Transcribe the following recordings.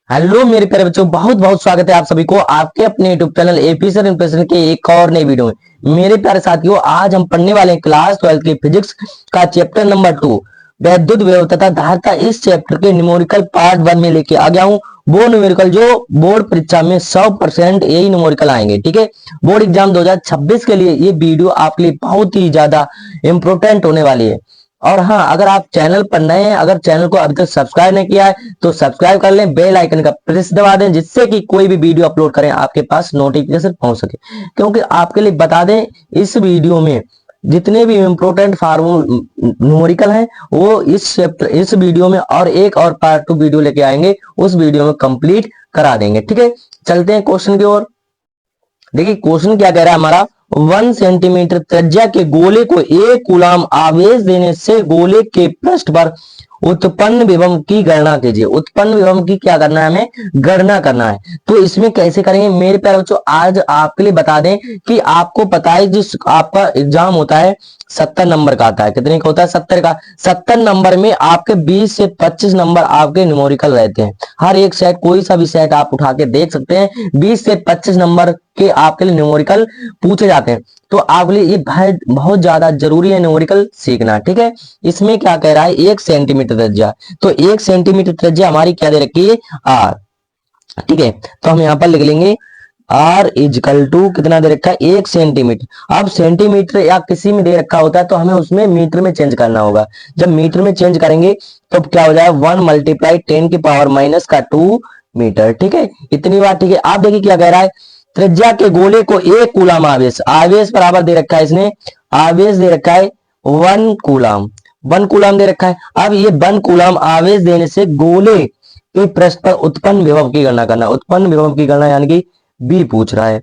Hello मेरे प्यारे बच्चों, बहुत बहुत स्वागत है आप सभी को आपके अपने YouTube channel AP sir impression के एक और नई वीडियो में। मेरे प्यारे साथियों, आज हम पढ़ने वाले हैं क्लास 12 की फिजिक्स का चैप्टर नंबर 2 वैद्युत विभव तथा धारिता। इस चैप्टर के न्यूमेरिकल पार्ट 1 में लेके आ गया हूँ वो न्यूमेरिकल जो बोर्ड परीक्षा में 100% यही न्यूमेरिकल आएंगे। ठीक है, बोर्ड एग्जाम 2026 के लिए ये वीडियो आपके लिए बहुत ही ज्यादा इंपॉर्टेंट होने वाली है। और हाँ, अगर आप चैनल पर नए हैं, अगर चैनल को अभी तक सब्सक्राइब नहीं किया है तो सब्सक्राइब कर लें, बेल आइकन का प्रेस दबा दें, जिससे कि कोई भी वीडियो अपलोड करें आपके पास नोटिफिकेशन पहुंच सके। क्योंकि आपके लिए बता दें, इस वीडियो में जितने भी इंपोर्टेंट फार्मूल न्यूमेरिकल हैं वो इस वीडियो में और एक और पार्ट 2 वीडियो लेके आएंगे, उस वीडियो में कंप्लीट करा देंगे। ठीक है, चलते हैं क्वेश्चन की ओर। देखिए क्वेश्चन क्या कह रहा है हमारा, 1 सेंटीमीटर त्रिज्या के गोले को 1 कूलाम आवेश देने से गोले के पृष्ठ पर उत्पन्न विभव की गणना कीजिए। उत्पन्न विभव की क्या करना है, हमें गणना करना है। तो इसमें कैसे करेंगे मेरे प्यारे बच्चों, आज आपके लिए बता दें कि आपको पता है जिस आपका एग्जाम होता है 70 नंबर का आता है। कितने का होता है? 70 का। 70 नंबर में आपके 20 से 25 नंबर आपके न्यूमेरिकल रहते हैं। हर एक सेट, कोई सा भी सेट आप उठा के देख सकते हैं, 20 से 25 नंबर के आपके लिए न्यूमेरिकल पूछे जाते हैं। तो आपके लिए ये बहुत ज्यादा जरूरी है न्यूमेरिकल सीखना। ठीक है, इसमें क्या कह रहा है, 1 सेंटीमीटर त्रिज्या। तो 1 सेंटीमीटर त्रिज्या हमारी क्या दे रखी है? आर। ठीक है, तो हम यहाँ पर लिख लेंगे आर इजकल टू कितना दे रखा है? 1 सेंटीमीटर। अब सेंटीमीटर या किसी में दे रखा होता है तो हमें उसमें मीटर में चेंज करना होगा। जब मीटर में चेंज करेंगे तो क्या हो जाएगा? 1 मल्टीप्लाई 10⁻⁻² मीटर। ठीक है, इतनी बात। ठीक है, आप देखिए क्या कह रहा है, त्रिज्या के गोले को 1 कूलाम आवेश, आवेश बराबर दे रखा है इसने, आवेश दे रखा है 1 कूलाम, 1 कूलाम दे रखा है। अब ये 1 कूलाम आवेश देने से गोले के पृष्ठ पर उत्पन्न विभव की गणना करना। उत्पन्न विभव की गणना यानी कि बी पूछ रहा है।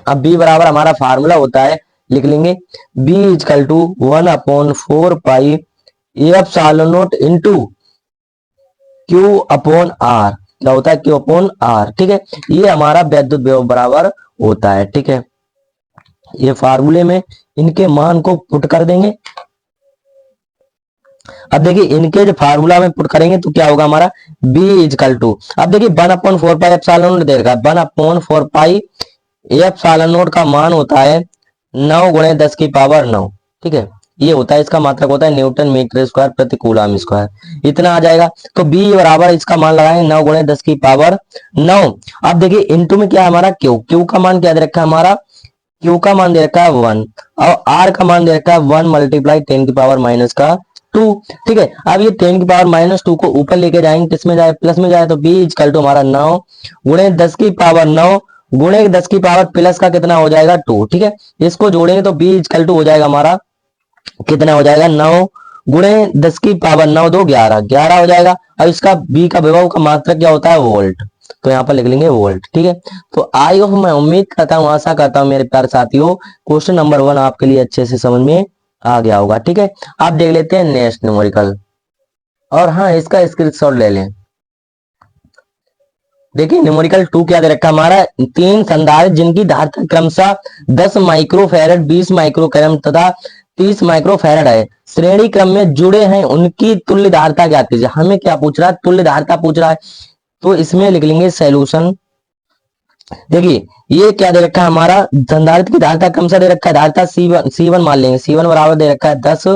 अब बी बराबर हमारा फार्मूला होता है, लिख लेंगे B equal to 1/4 pi epsilon naught into Q upon R. क्या होता है? Q upon R. ठीक है, ये हमारा वैद्युत विभव बराबर होता है। ठीक है, ये फार्मूले में इनके मान को पुट कर देंगे। अब देखिए इनके जो फार्मूला में पुट करेंगे तो क्या होगा हमारा, b इजकल टू, अब देखिए 1/4 पाई एप्सिलॉन नॉट दे रखा है, 1/4 पाई एप्सिलॉन नॉट का मान होता है 9 × 10⁹ 9। ठीक है, ये होता है, इसका मात्रक होता है न्यूटन मीटर स्क्वायर प्रति कूलम स्क्वायर। इतना आ जाएगा। तो b बराबर इसका मान लगाएंगे 9 × 10⁹ 9। अब देखिए इनटू में क्या है हमारा, क्यू का मान क्या दे रखा है हमारा, क्यू का मान दे रखा है 1 और आर का मान दे रखा है 1 मल्टीप्लाई 10⁻⁻²। ठीक है, अब ये 10⁻⁻² को ऊपर लेके जाएंगे, किसमें जाए? प्लस में जाए, तो b इजकल टू हमारा 9 × 10⁻9 गुणे 10 की पावर प्लस का कितना हो जाएगा? 2। ठीक है, इसको जोड़ेंगे तो b इजकल टू हो जाएगा हमारा, कितना हो जाएगा? 9 × 10⁻9 2 11 11 हो जाएगा। अब इसका b का विभव का मात्रक क्या होता है? वोल्ट। तो यहाँ पर लिख लेंगे वोल्ट। ठीक है, तो आई होप, मैं उम्मीद करता हूँ, आशा करता हूँ मेरे प्यारे साथियों, क्वेश्चन नंबर 1 आपके लिए अच्छे से समझ में आ गया होगा। ठीक है, आप देख लेते हैं नेक्स्ट न्यूमेरिकल, और हाँ इसका स्क्रीनशॉट ले लें। देखिए न्यूमेरिकल 2 क्या दे रखा हमारा, 3 संधारित्र जिनकी धारिता क्रमशः 10 माइक्रोफैरड, 20 माइक्रोकैरम तथा 30 माइक्रोफैरड है, श्रेणी क्रम में जुड़े हैं, उनकी तुल्य धारिता ज्ञात कीजिए। हमें क्या पूछ रहा है? तुल्य धारिता पूछ रहा है। तो इसमें लिख लेंगे सॉल्यूशन। देखिए ये क्या दे रखा है हमारा, संधारित्र की धारिता क्रमशः दे रखा है, धारिता C1 मान लेंगे, C1 बराबर दे रखा है 10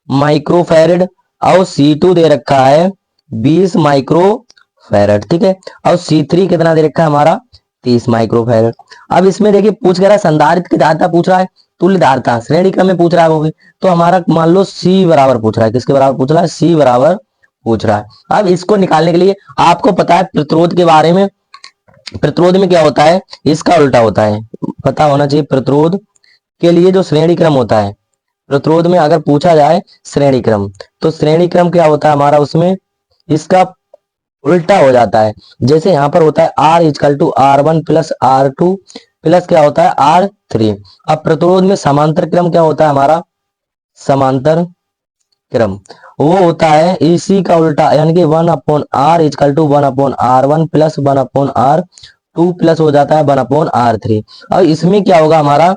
माइक्रोफैरड और C2 दे रखा है 20 माइक्रोफैरड। ठीक है, और C3 कितना दे रखा है हमारा? 30 माइक्रोफैरड। अब इसमें देखिए पूछ रहा है संधारित्र की धारिता पूछ रहा है, तुल्य धारिता श्रेणी क्रम में पूछ रहा है वो भी। तो हमारा मान लो C बराबर पूछ रहा है, किसके बराबर पूछ रहा है? C बराबर पूछ रहा है। अब इसको निकालने के लिए आपको पता है प्रतिरोध के बारे में, प्रतिरोध में क्या होता है? इसका उल्टा होता है, पता होना चाहिए। प्रतिरोध के लिए जो श्रेणी क्रम होता है, प्रतिरोध में अगर पूछा जाए श्रेणी क्रम, तो श्रेणी क्रम क्या होता है हमारा, उसमें इसका उल्टा हो जाता है। जैसे यहाँ पर होता है R equal to R1 plus R2 plus क्या होता है? R3। अब प्रतिरोध में समांतर क्रम क्या होता है हमारा? समांतर क्रम वो होता है इसी का उल्टा, यानी कि 1/R is equal to 1/R1 plus 1/R2 plus हो जाता है 1/R3। और इसमें क्या होगा हमारा,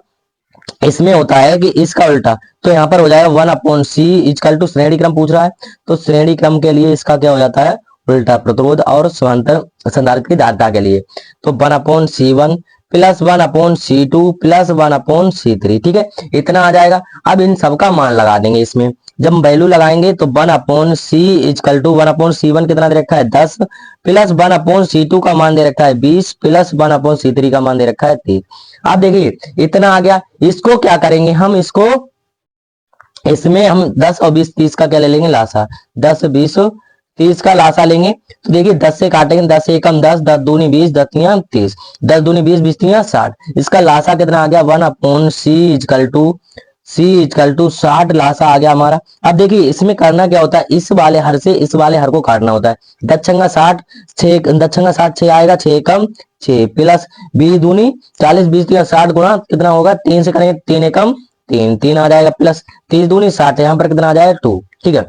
इसमें होता है कि इसका उल्टा, तो यहाँ पर हो जाएगा 1/C इजकल टू, श्रेणी क्रम पूछ रहा है तो श्रेणी क्रम के लिए इसका क्या हो जाता है? उल्टा प्रतिरोध और समांतर संधारित्र की धारिता के लिए। तो 1/C1 plus 1/C2 plus 1/C3, ठीक है, इतना आ जाएगा। अब इन सबका मान लगा देंगे इसमें। जब हम वैल्यू लगाएंगे तो 1/C इजकल टू 1/C1 कितना दे रखा है 10 प्लस 1/C2 का मान दे रखा है 20 प्लस 1/C3 का मान दे रखा है 30। अब देखिए इतना आ गया। इसको क्या करेंगे हम, इसको इसमें हम 10 और 20 30 का क्या ले लेंगे लासा, 10 20 30 का लासा लेंगे। तो देखिए 10 से काटेंगे, 10 एकम 10, 10 दूनी 20, 10 तिया 30, 10 दूनी 20, 20 तिया 60। इसका लासा कितना आ गया 1/C इजकल टू 60 लासा आ गया हमारा। अब देखिए इसमें करना क्या होता है, इस वाले हर से इस वाले हर को काटना होता है। 10 60 6 10 60 6 आएगा, 6 एकम 6 प्लस 20 दूनी 40, 20 तिया 60 गुणा कितना होगा 3 से करेंगे 3 एकम 3 3 आ जाएगा प्लस 30 दूनी 60, यहाँ पर कितना आ जाएगा 2, ठीक है।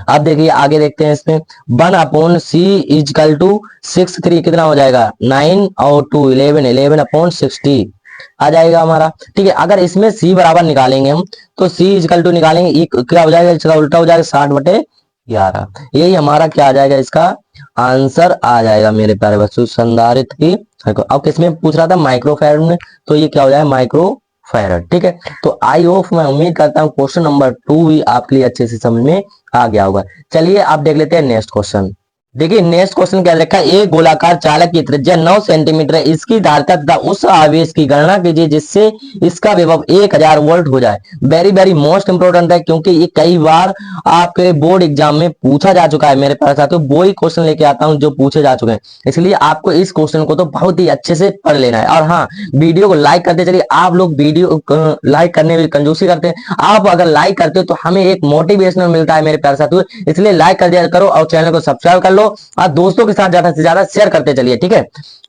अब देखिए आगे देखते हैं इसमें 1/C इजकल टू 6 3 कितना हो जाएगा 9 और 2 11 11/60 आ जाएगा हमारा, ठीक है। अगर इसमें C बराबर निकालेंगे हम तो C इजकल टू निकालेंगे, ये क्या हो जाएगा, इसका उल्टा हो जाएगा 60/11। यही हमारा क्या आ जाएगा, इसका आंसर आ जाएगा मेरे प्यारे बच्चों संधारित्र की। अब किसमें पूछ रहा था, माइक्रोफैरड में, तो ये क्या हो जाएगा माइक्रोफैरड, ठीक है। तो आई होप, मैं उम्मीद करता हूँ क्वेश्चन नंबर 2 भी आपके लिए अच्छे से समझ में आ गया होगा। चलिए आप देख लेते हैं नेक्स्ट क्वेश्चन। देखिए नेक्स्ट क्वेश्चन क्या रखा है, एक गोलाकार चालक की त्रिज्या 9 सेंटीमीटर है, इसकी धारिता तथा उस आवेश की गणना कीजिए जिससे इसका विभव 1000 वोल्ट हो जाए। वेरी वेरी मोस्ट इंपोर्टेंट है, क्योंकि ये कई बार आपके बोर्ड एग्जाम में पूछा जा चुका है मेरे पास, तो वो ही क्वेश्चन लेके आता हूं जो पूछे जा चुके हैं। इसलिए आपको इस क्वेश्चन को तो बहुत ही अच्छे से पढ़ लेना है। और हाँ, वीडियो को लाइक करते चलिए। आप लोग वीडियो लाइक करने में कंजूसी करते हैं, आप अगर लाइक करते हो तो हमें एक मोटिवेशनल मिलता है मेरे प्यारे साथियों, इसलिए लाइक कर दिया करो और चैनल को सब्सक्राइब कर लो और दोस्तों के साथ ज्यादा से ज्यादा शेयर करते चलिए, ठीक है।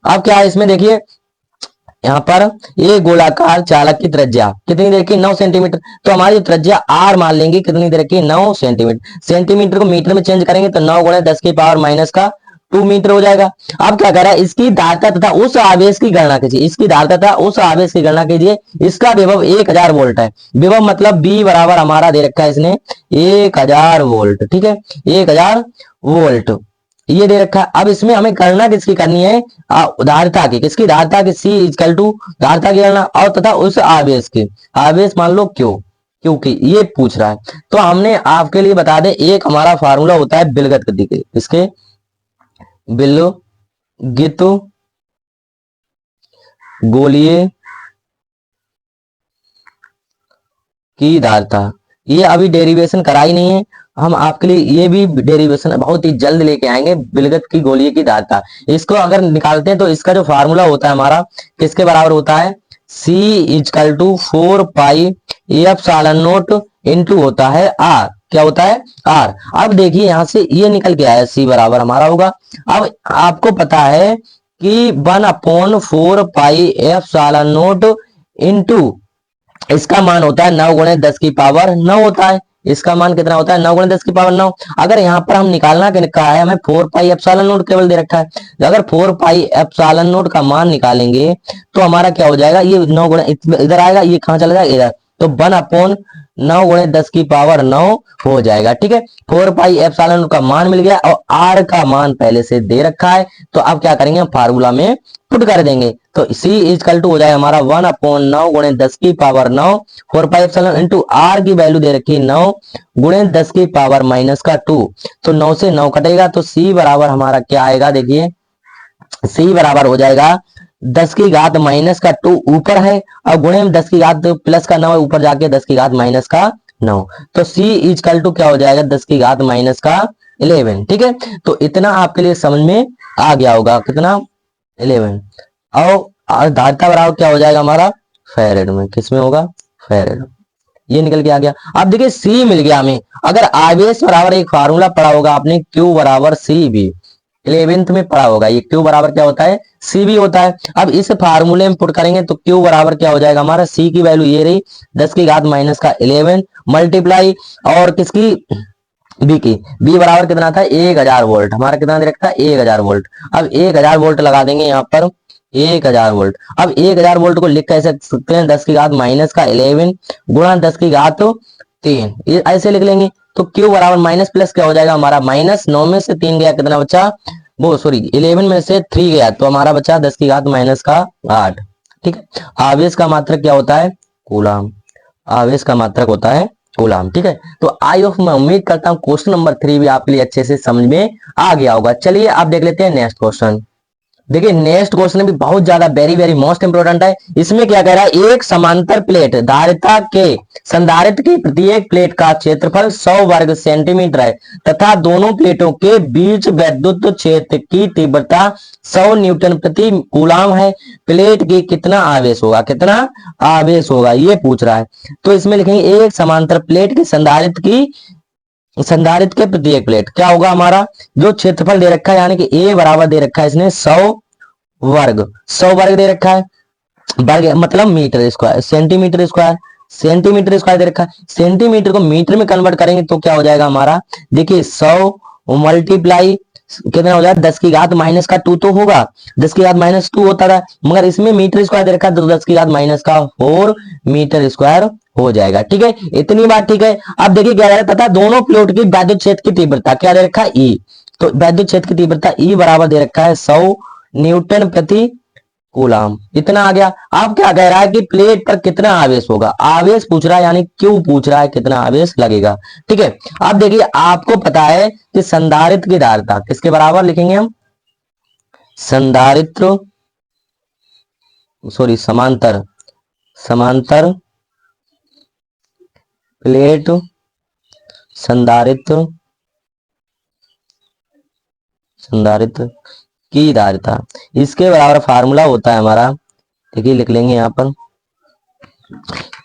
अब क्या है इसमें देखिए, यहाँ पर ये गोलाकार चालक की त्रिज्या कितनी देर की 9 सेंटीमीटर, तो हमारी त्रिज्या आर मान लेंगे कितनी देर की 9 सेंटीमीटर। सेंटीमीटर को मीटर में चेंज करेंगे तो 9 गुणे 10 की पावर माइनस का 2 मीटर हो जाएगा। अब क्या कह रहा है, इसकी धारिता तथा उस आवेश की गणना कीजिए, इसकी धारिता तथा उस आवेश की गणना कीजिए, इसका विभव 1000 वोल्ट है। विभव मतलब बी बराबर हमारा दे रखा है इसने 1000 वोल्ट, ठीक है, 1000 वोल्ट ये दे रखा है। अब इसमें हमें गणना किसकी करनी है, धारिता की, किसकी धारिता की, C इजकल टू धारिता की गणना और तथा उस आवेश की, आवेश मान लो क्यों, क्योंकि ये पूछ रहा है। तो हमने आपके लिए बता दें, एक हमारा फार्मूला होता है बिलगत गति के, इसके बिलगित गोलीय की धारिता, ये अभी डेरिवेशन कराई नहीं है, हम आपके लिए ये भी डेरिवेशन बहुत ही जल्द लेके आएंगे। बिलगत की गोलीय की धारिता, इसको अगर निकालते हैं तो इसका जो फार्मूला होता है हमारा किसके बराबर होता है, C equal to 4 pi epsilon naught into होता है R, क्या होता है R। अब देखिए यहां से ये निकल के आया, C बराबर हमारा होगा। अब आपको पता है कि 1/4 पाई एप्सिलॉन नॉट इनटू इसका मान होता है 9 गुणे 10 की पावर 9 होता है। इसका मान कितना होता है 9 गुणे 10 की पावर 9। अगर यहाँ पर हम निकालना कहा है हमें 4 पाई एप्सिलॉन नॉट केवल दे रखा है। अगर 4 पाई एप्सिलॉन नॉट का मान निकालेंगे तो हमारा क्या हो जाएगा, ये 9 गुणे इधर आएगा, ये कहां चला जाएगा इधर, तो 1/9 गुणे 10 की पावर 9 हो जाएगा, ठीक है। 4 पाई एप्सिलॉन नॉट का मान मिल गया और R का मान पहले से दे रखा है, तो अब क्या करेंगे हम फार्मूला में पुट कर देंगे। तो C इजकल टू हो जाएगा हमारा 1/9 गुणे 10 की power 9, 4 pi epsilon into R की वैल्यू दे रखी है 9 गुणे 10 की पावर माइनस का 2, तो 9 से 9 कटेगा तो C बराबर हमारा क्या आएगा, देखिए C बराबर हो जाएगा 10 की घात माइनस का 2 ऊपर है और गुणे में 10 की घात प्लस का 9 है, ऊपर जाके 10 की घात माइनस का 9, तो C इजकल टू क्या हो जाएगा 10 की घात माइनस का 11, ठीक है। तो इतना आपके लिए समझ में आ गया होगा, कितना 11, और धारिता बराबर क्या हो जाएगा हमारा फैरेड में, किसमें होगा फैरेड, ये निकल के आ गया। अब देखिए C मिल गया हमें। अगर आवेश बराबर एक फार्मूला पढ़ा होगा आपने Q बराबर CV, 11th में पढ़ा होगा, ये Q बराबर क्या होता है CV होता है। अब इस फार्मूले में पुट करेंगे तो Q बराबर क्या हो जाएगा हमारा, C की वैल्यू ये रही 10 की घात माइनस का 11 मल्टीप्लाई और किसकी B की, B बराबर कितना था 1000 वोल्ट, हमारा कितना दे रखा है 1000 वोल्ट। अब 1000 वोल्ट लगा देंगे यहाँ पर 1000 वोल्ट। अब 1000 वोल्ट को लिख कैसे सकते हैं, 10 की घात माइनस का 11 गुणा 10 की घात 3, ये ऐसे लिख लेंगे। तो Q बराबर माइनस प्लस क्या हो जाएगा हमारा, माइनस 9 में से 3 गया, कितना बचा, वो सॉरी 11 में से 3 गया, तो हमारा बचा 10 की घात माइनस का 8। ठीक है, आवेश का मात्रक क्या होता है, कूलाम। आवेश का मात्रक होता है कूलाम। ठीक है, तो आई होप, मैं उम्मीद करता हूँ क्वेश्चन नंबर 3 भी आपके लिए अच्छे से समझ में आ गया होगा। चलिए आप देख लेते हैं नेक्स्ट क्वेश्चन। देखिए नेक्स्ट क्वेश्चन भी बहुत ज्यादा वेरी वेरी मोस्ट इंपोर्टेंट है। इसमें क्या कह रहा है, एक समांतर प्लेट धारिता के संधारित्र की प्रत्येक प्लेट का क्षेत्रफल 100 वर्ग सेंटीमीटर है तथा दोनों प्लेटों के बीच वैद्युत क्षेत्र की तीव्रता 100 न्यूटन प्रति कूलाम है। प्लेट की कितना आवेश होगा, कितना आवेश होगा, ये पूछ रहा है। तो इसमें लिखेंगे एक समांतर प्लेट की संधारित्र के प्रत्येक प्लेट क्या होगा हमारा, जो क्षेत्रफल दे रखा है, यानी कि ए बराबर दे रखा है इसने 100 वर्ग, 100 वर्ग दे रखा है, वर्ग मतलब metre square, centimetre square, centimetre square दे रखा है। सेंटीमीटर को मीटर में कन्वर्ट करेंगे तो क्या हो जाएगा हमारा, देखिए 100 मल्टीप्लाई कितना हो जाएगा, 10 की घात माइनस का 2 तो होगा, 10 की घात माइनस 2 होता था, मगर इसमें मीटर स्क्वायर दे रखा है तो 10 की घात माइनस का 4 मीटर स्क्वायर हो जाएगा। ठीक है, इतनी बात ठीक है। अब देखिए क्या है, तथा दोनों प्लेट की वैद्युत क्षेत्र की तीव्रता क्या दे रखा है, ई। तो वैद्युत क्षेत्र की तीव्रता ई बराबर दे रखा है 100 न्यूटन प्रति कूलाम। इतना आ गया। अब क्या कह रहा है कि प्लेट पर कितना आवेश होगा, आवेश पूछ रहा है, यानी क्यों पूछ रहा है, कितना आवेश लगेगा। ठीक है, अब देखिए आपको पता है कि संधारित्र की धारिता किसके बराबर लिखेंगे हम, संधारित्र सॉरी समांतर, समांतर प्लेट संधारित्र, संधारित्र की धारिता, इसके बराबर फार्मूला होता है हमारा, देखिए लिख लेंगे यहां पर,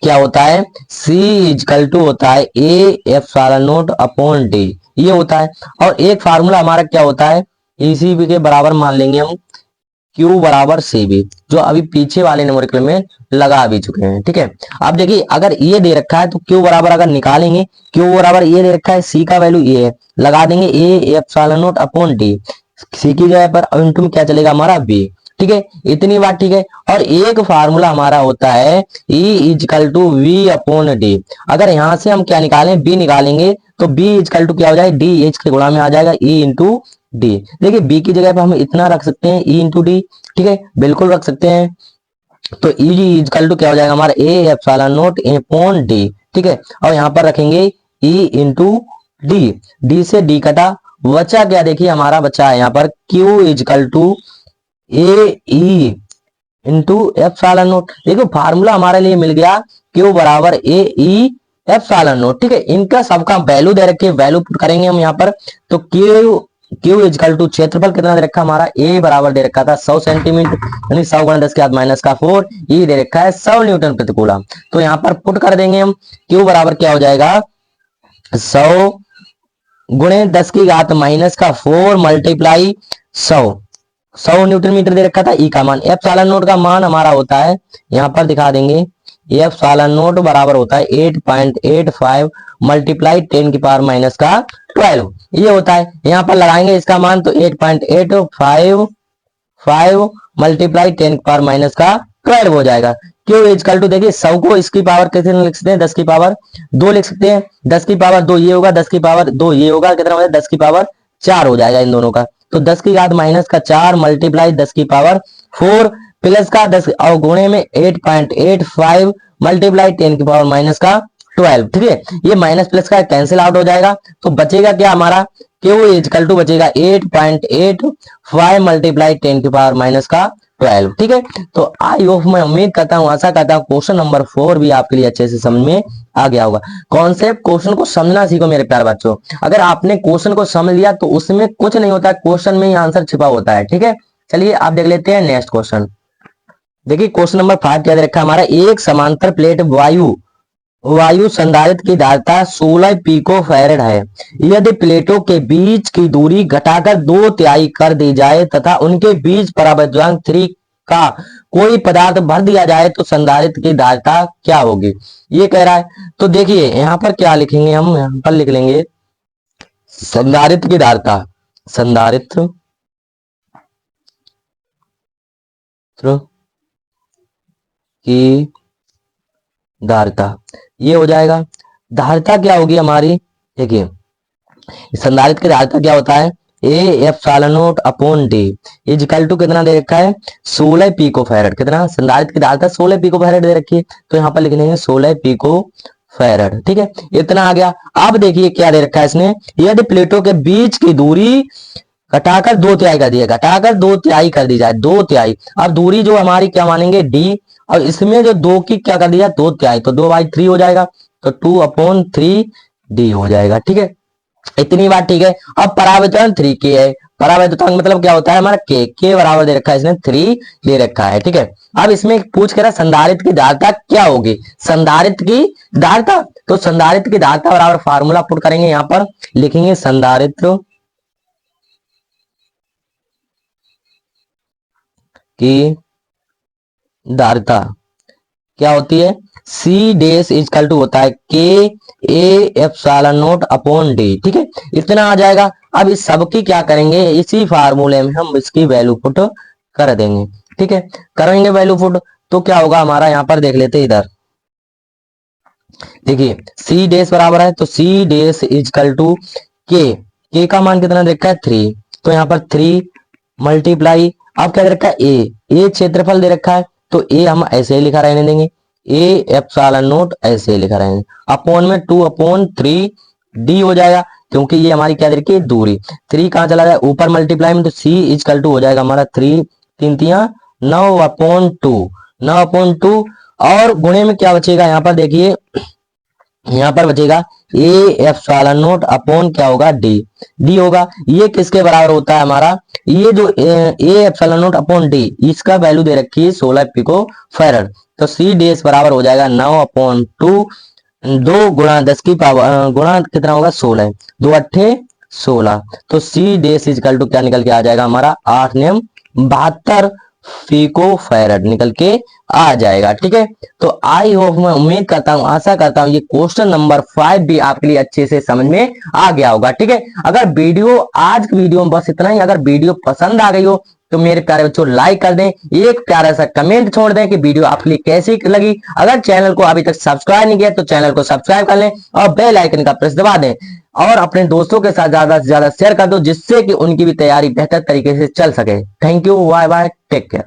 क्या होता है, C इजकल टू होता है A epsilon naught upon D, ये होता है। और एक फार्मूला हमारा क्या होता है, ECB के बराबर मान लेंगे हम Q बराबर CB, जो अभी पीछे वाले न्यूमेरिकल में लगा भी चुके हैं। ठीक है, अब देखिए अगर ये दे रखा है तो Q बराबर अगर निकालेंगे, Q बराबर ये दे रखा है, C का वैल्यू ये है, लगा देंगे ए epsilon naught upon D, C की जगह पर इंटू में क्या चलेगा हमारा B। ठीक है, इतनी बात ठीक है। और एक फार्मूला हमारा होता है E equal to V upon D. अगर यहां से हम क्या निकालें, B निकालेंगे तो B इजकल टू क्या हो जाएगा, डी एच के गुणा में आ जाएगा E इंटू डी। देखिए बी की जगह पर हम इतना रख सकते हैं E इंटू डी, ठीक है, बिल्कुल रख सकते हैं। तो E इजकल टू क्या हो जाएगा हमारा, ए एप्सिलॉन नॉट अपॉन डी। ठीक है, और यहाँ पर रखेंगे E इंटू डी, डी से डी कटा, बचा क्या, देखिए हमारा बचा है यहाँ पर Q equal to A E into epsilon naught. देखो फार्मूला हमारे लिए मिल गया, Q बराबर ए ई एप्सिलॉन नॉट। ठीक है, इनका सबका वैल्यू दे रखे, वैल्यू पुट करेंगे हम यहाँ पर, तो Q इजकल टू क्षेत्रफल कितना दे रखा हमारा, A बराबर दे रखा था 100 सेंटीमीटर, यानी 100 गुणा 10 के बाद माइनस का 4, E दे रखा है 100 न्यूटन प्रति कूलम। तो यहाँ पर पुट कर देंगे हम, Q बराबर क्या हो जाएगा, 100 गुणे 10 की घात माइनस का 4 मल्टीप्लाई 100 न्यूटन मीटर दे रखा था। ई का मान, एप्सिलॉन नोट का मान हमारा होता है, यहां पर दिखा देंगे, एप्सिलॉन नोट बराबर होता है 8.85 मल्टीप्लाई 10 की पावर माइनस का 12, ये होता है। यहां पर लगाएंगे इसका मान तो 8.855 मल्टीप्लाई 10 की पावर माइनस का 12 हो जाएगा। क्यों इजकल टू, देखिए 100 को इसकी पावर कितने लिख सकते हैं, 10 की पावर 2 लिख सकते हैं, 10 की पावर 2 ये होगा, 10 की पावर 2 ये होगा, कितना हो जाएगा 10 की पावर 4 हो जाएगा इन दोनों का। तो 10 की घात माइनस का 4 मल्टीप्लाई 10 की पावर 4 प्लस का 10 और गुणे में 8.85 मल्टीप्लाई 10 की पावर माइनस का 12। ठीक है, ये माइनस प्लस का कैंसिल आउट हो जाएगा, तो बचेगा क्या हमारा, Q इजकल टू बचेगा 8.85 मल्टीप्लाई 10 की पावर माइनस का 12। ठीक है, तो आई होप, मैं उम्मीद करता हूं, आशा करता हूं क्वेश्चन नंबर 4 भी आपके लिए अच्छे से समझ में आ गया होगा। कॉन्सेप्ट क्वेश्चन को समझना सीखो मेरे प्यारे बच्चों। अगर आपने क्वेश्चन को समझ लिया तो उसमें कुछ नहीं होता, क्वेश्चन में ही आंसर छिपा होता है। ठीक है, चलिए आप देख लेते हैं नेक्स्ट क्वेश्चन। देखिए क्वेश्चन नंबर 5 क्या दे रखा है हमारा, एक समांतर प्लेट वायु संधारित्र की धारिता 16 पिको फैरेड है। यदि प्लेटों के बीच की दूरी घटाकर 2/3 कर दी जाए तथा उनके बीच परावैद्युतांक 3 का कोई पदार्थ भर दिया जाए तो संधारित्र की धारिता क्या होगी, ये कह रहा है। तो देखिए यहाँ पर क्या लिखेंगे हम, यहाँ पर लिख लेंगे संधारित्र की धारिता, संधारित्र की धारिता, ये हो जाएगा। धारिता क्या होगी हमारी, देखिए संधारित्र की धारिता क्या होता है, A epsilon naught upon D is equal to कितना दे रखा है 16 पिको फैराड। कितना, संधारित्र की धारिता 16 पिको फैराड दे रखी है, तो यहाँ पर लिख लेंगे 16 पिको फैराड। ठीक है, इतना आ गया। अब देखिए क्या दे रखा है इसने, यदि प्लेटों के बीच की दूरी घटाकर 2/3 कर दिया, घटाकर 2/3 कर दी जाए, 2/3। अब दूरी जो हमारी क्या मानेंगे डी, और इसमें जो 2 की क्या कर दिया 2/3, तो 2/3 हो जाएगा, तो 2/3 डी हो जाएगा। ठीक है, इतनी बात ठीक है। अब परावर्तन 3k है, परावर्तन मतलब क्या होता है हमारा के बराबर दे रखा है इसने 3 दे रखा है। ठीक है, अब इसमें पूछ कर संधारित्र की धारिता क्या होगी, संधारित्र की धारिता, तो संधारित्र की धारिता बराबर फार्मूला पुट करेंगे, यहां पर लिखेंगे संधारित्र की धारिता क्या होती है, सी डैश इजकल टू होता है के ए एप्सिलॉन नॉट अपॉन डी। ठीक है, इतना आ जाएगा। अब इस सब की क्या करेंगे, इसी फार्मूले में हम इसकी वैल्यू पुट कर देंगे। ठीक है, करेंगे वैल्यू पुट, तो क्या होगा हमारा, यहां पर देख लेते इधर देखिए सी डैश बराबर है, तो सी डैश इजकल टू के का मान कितना दे रखा है 3, तो यहाँ पर 3 मल्टीप्लाई, अब क्या दे रखा है ए क्षेत्रफल दे रखा है, तो ए हम ऐसे ही लिखा रहने देंगे, ए एप्सिलॉन नॉट ऐसे ही लिखा रहेंगे, अपॉन में 2/3 डी हो जाएगा, क्योंकि ये हमारी क्या दे रखी है दूरी। 3 कहाँ चला जाए ऊपर मल्टीप्लाई में, तो सी इजकल टू हो जाएगा हमारा 3 3 9/2, 9/2, और गुणे में क्या बचेगा, यहाँ पर देखिए यहाँ पर बचेगा ए एप्सिलॉन नॉट अपॉन क्या होगा डी होगा। ये किसके बराबर होता है हमारा, ये जो ए एप्सिलॉन नॉट अपॉन डी, इसका वैल्यू दे रखी है 16 पिको फैराड, तो सी डैश बराबर हो जाएगा 9/2, 2 गुणा 10 की पावर गुणा कितना होगा 16, 2 अट्ठे 16, तो सी डैश इजकल टू क्या निकल के आ जाएगा हमारा 8 नियम 72 फीको फैराड निकल के आ जाएगा। ठीक है, तो आई होप, मैं उम्मीद करता हूं, आशा करता हूं ये क्वेश्चन नंबर 5 भी आपके लिए अच्छे से समझ में आ गया होगा। ठीक है, अगर वीडियो आज की वीडियो में बस इतना ही, अगर वीडियो पसंद आ गई हो तो मेरे प्यारे बच्चों लाइक कर दें, एक प्यारा सा कमेंट छोड़ दें कि वीडियो आपके लिए कैसी लगी। अगर चैनल को अभी तक सब्सक्राइब नहीं किया तो चैनल को सब्सक्राइब कर लें और बेल आइकन का प्रेस दबा दें, और अपने दोस्तों के साथ ज्यादा से ज्यादा शेयर कर दो, जिससे कि उनकी भी तैयारी बेहतर तरीके से चल सके। Thank you, bye bye, take care.